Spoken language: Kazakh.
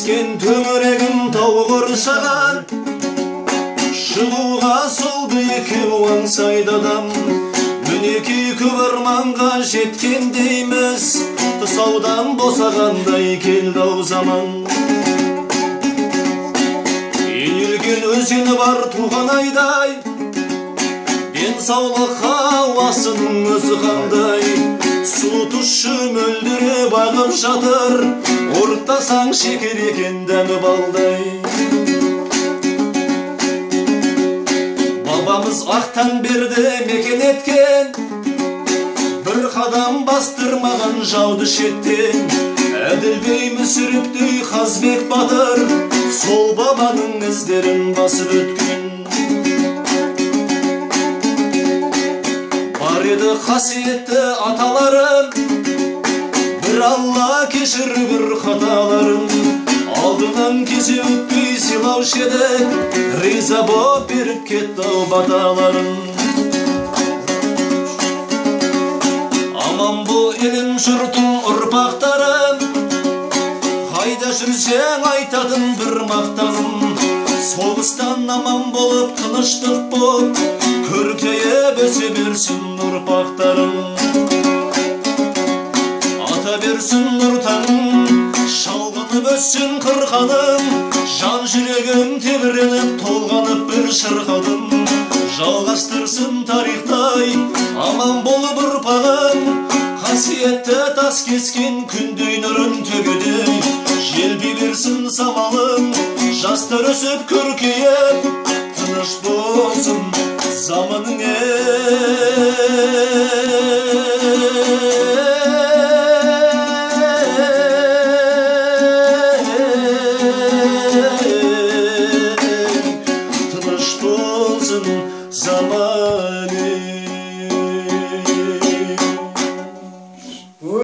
kesкен төңірегін тау қоршаған, шығуға солды екеу аңсайды адам. Мінекей көп арманға жеткендейміз, тұсаудан босағандай келді-ау заман. Енелген өзені бар туған айдай, денсаулық ауасының өзі қандай. Су тұщы мөлдіре бағып жатыр, ұрттасаң шекер екен дәмі балдай. Бабамыз ақтан берді мекен еткен, бір қадам бастырмаған жауды шеттен. Әділбей мүсірептей Қазбек батыр, сол бабаның іздерін басып өткен. Бар еді қасиетті аталарым, бір Алла кешір бір қаталарым. Алдынан кесе өтпей сыйлаушы еді, риза боп беріп кетті-ау баталарым. Аман бол елім жұртым ұрпақтарым, қайда жүрсең айтатын бір мақтаным. Соғыстан аман болып тыныштық боп, көркейіп өсе берсін ұрпақтарым. Ата берсін нұртаным, шалғынып өссін қырқаным. Жан жүрегім тебіреніп толғанып бір шырқадым. Жалғастырсын тарихтай аман болып ұрпағым. Қасиетті тас кескен күндей нұрын төгедей, желби берсін самалым. Жастар өсіп көркейіп, тыныш болсын заманың